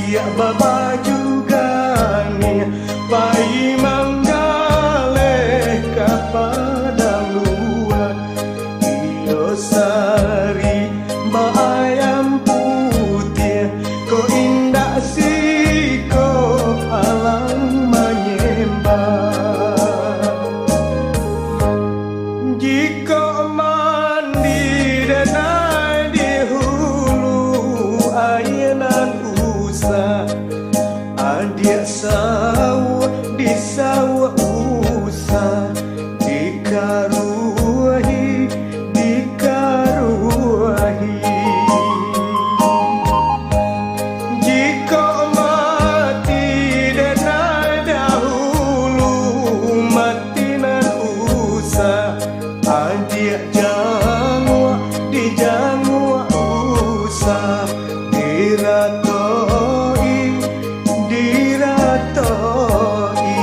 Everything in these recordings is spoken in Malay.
dia baba juga nih Pak Imam galeh kepada luar iyo sari mbak ayam putih ko indah si ko alang menyembah jika mandi denai di hulu ayanan usah adik sawah di sawah usah dikaruahi jika mati denai dahulu mati nan usah adik jangwa di jangwa usah diratoi diratoi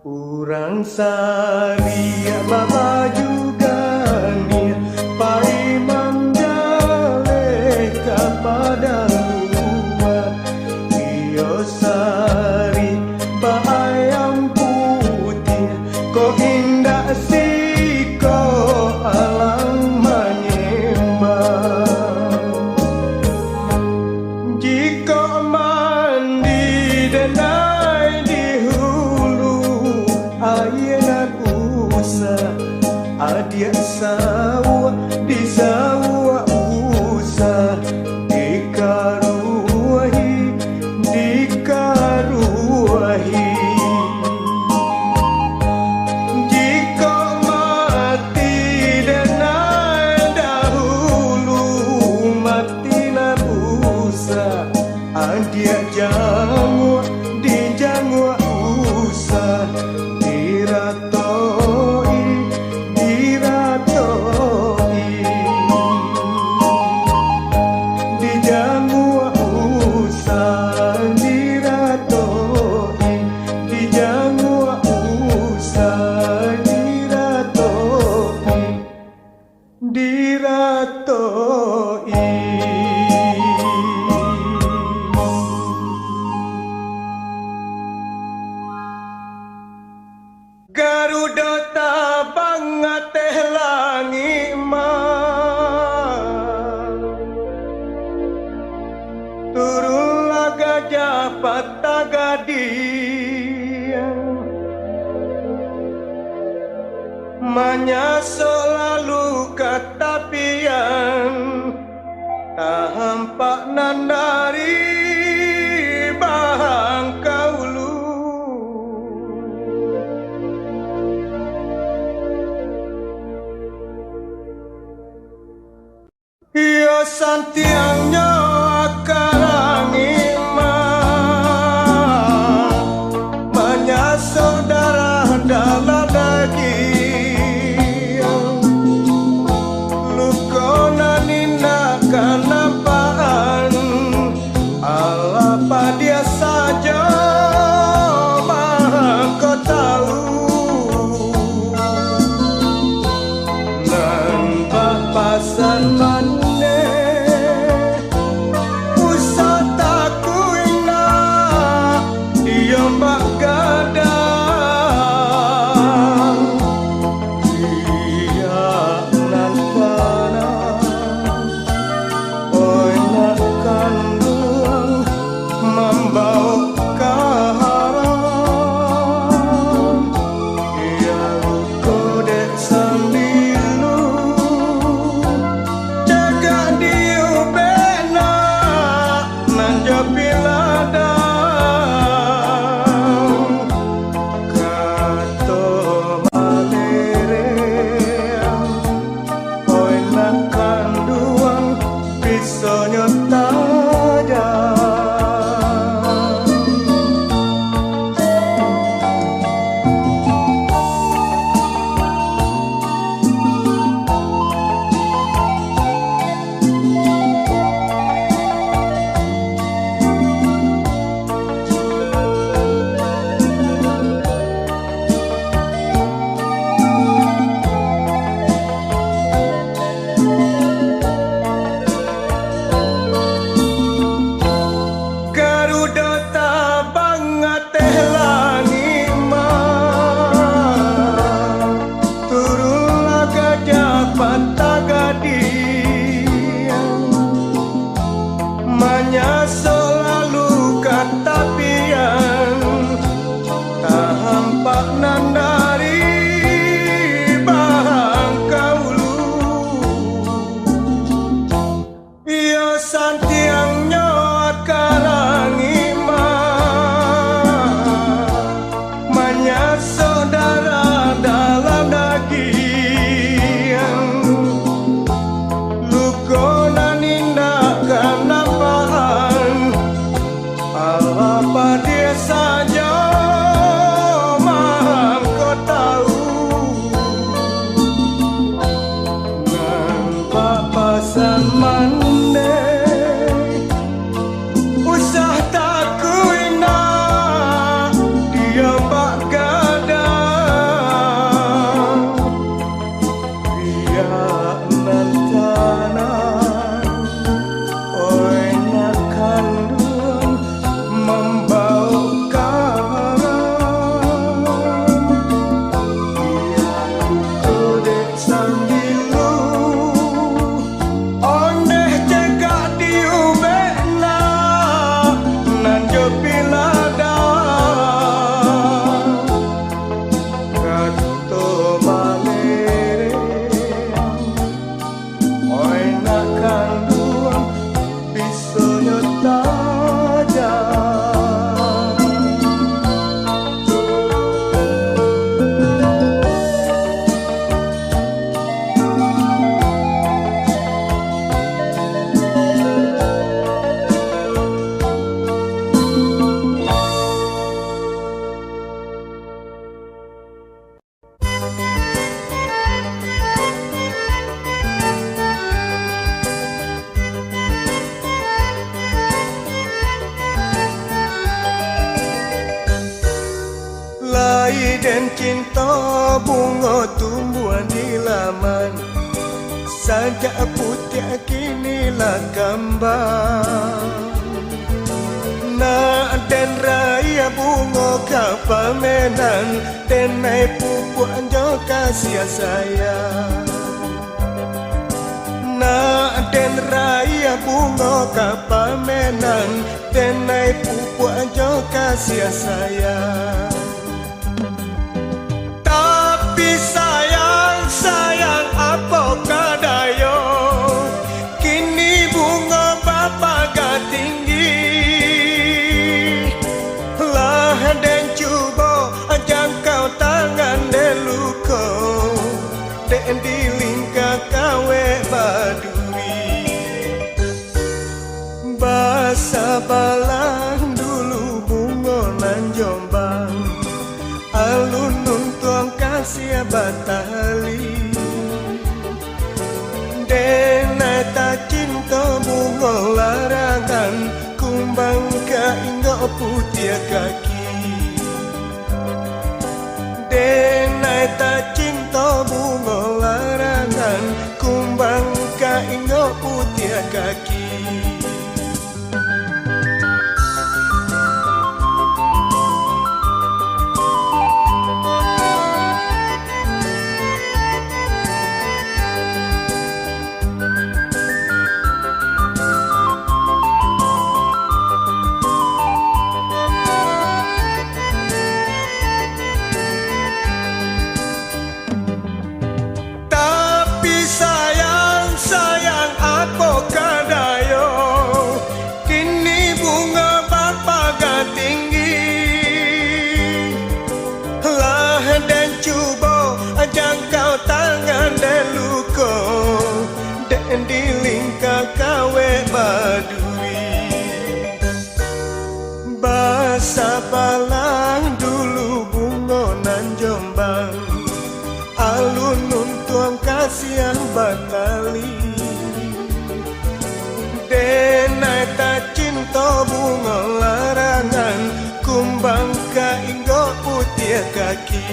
Urang sari baba juga nih Pak Imam galeh kepada luar iyo sari mbak ayam putih ko indah si ko alang menyembah jika mandi denai di ayanan usah adik sawah di sawah usah dikaruahi jika mati denai dahulu mati nan usah adik jangwa di jangwa usah diratoi di jangwa usah diratoi di jangwa usah diratoi Garuda tabang teh langi turun laga japat tagadian menyaso lalu katapian tahampak nandari bahang kaulu iyo santiangnya akarangi menyasok darah dalam daging lukona nina kanampaan apa dia saja kau tahu nan papasan maneh patah gadian menyaso lalu katapian tak hampak nandari bahang kaulu iyo santiang nyot karangi menyaso darah dalam daging lukona nindakan napaan apa dia saja maham kau tahu nampak pasan mandai usah tak kuina dia bak gadang biar nan tanah oi nak kandung membau karam biar kodek sambilu ondeh cegak diubekna nan jopilada kato malere oi nak kandung pisaunya tajam Lai dan cinta bunga tumbuhan di laman sajak putih kinilah kembang nak dan raya bunga kapamenan dan naik pupuk anjo kasih sayang nak dan raya bunga kapamenan dan naik pupuk anjo kasih sayang tapi sayang, sayang apa kadayo kini bunga bapa gak tinggi lah dan cuba jangkau tangan deluko dan dilingka kawe badui basa balang dulu bunga nan Jombang alun nuntuang kasih batali denai tak cinta bunga larangan kumbang kaingo putih kaki denai tak cinta bunga larangan kumbang kaingo putih kaki jangkau tangan deluko dan dilingka kawe badui basa balang dulu bunga nan Jombang alun nuntuang kasih batali denai tak cinta bunga larangan kumbang kaingo putih kaki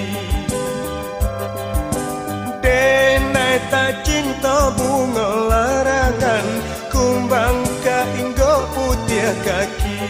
denai tak cinta bunga larangan kumbang kaingo putih kaki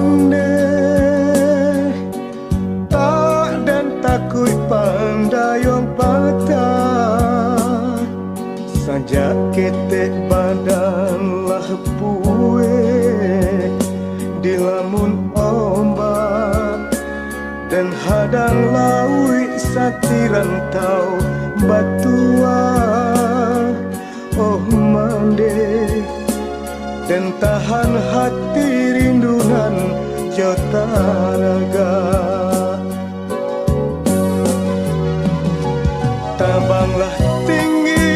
mande tak dan takut pandayong patah sanjak ketek badan lah puwe di lamun ombak dan hadang lawi satiran tau batua oh mande dan tahan hati rindunan jota raga tabanglah tinggi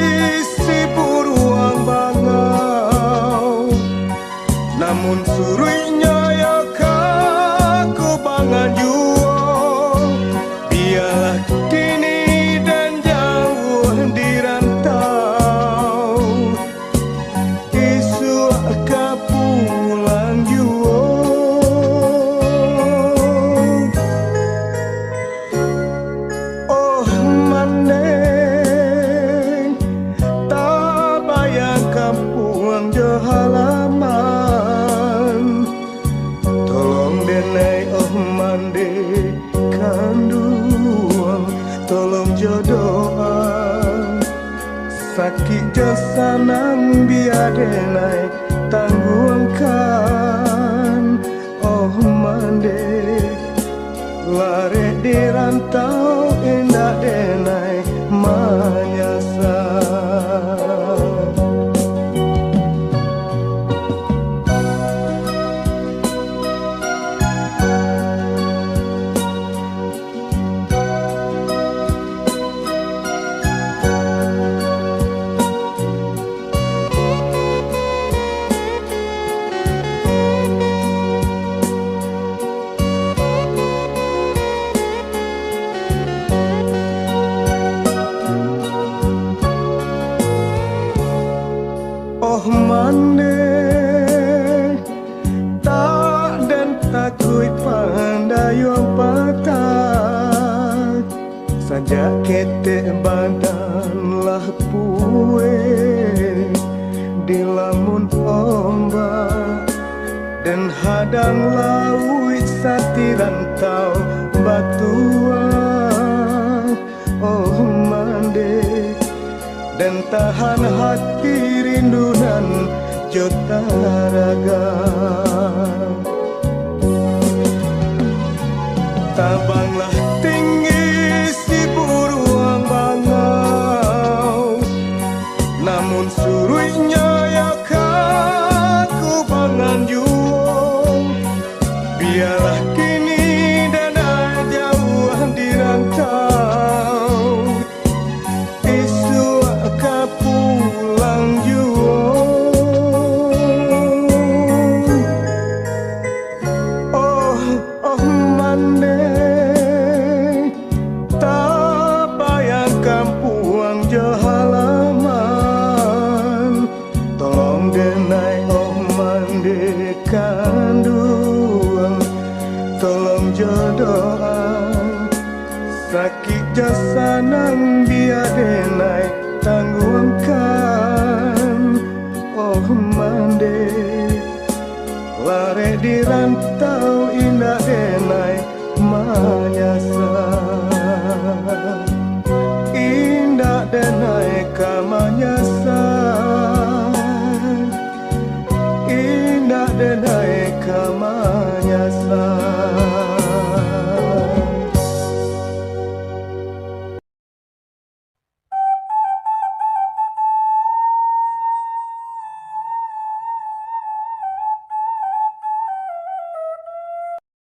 si buruang bangau namun suruhnya ya kaku bangan juo biarlah kini dan jauh di rantau isu ka pulang juo oh maneng tak bayang kampung jo halaman tolong denai oh mande kanduang tolong jodoa sakit josanang biadenai tangguangkan oh mande lare di rantau indah denai manyasar oh mande tak dan takut pandayong patah sanjak ketek badan lah puwe di lamun ombak dan hadang laut satiran tau batua oh mande dan tahan hati rindunan jota raga tabanglah tinggi si buruang bangau namun suruhnya ya kaku bangan juo biarlah kini dan jauh di rantau isu ka pulang juo oh oh mande tak bayang kampung jo halaman tolong denai oh mande kanduang tolong jodoa sakit josanang biadenai tangguangkan oh mande lare di rantau indah denai manyasar indah denai ka manyasar indah denai ka manyasar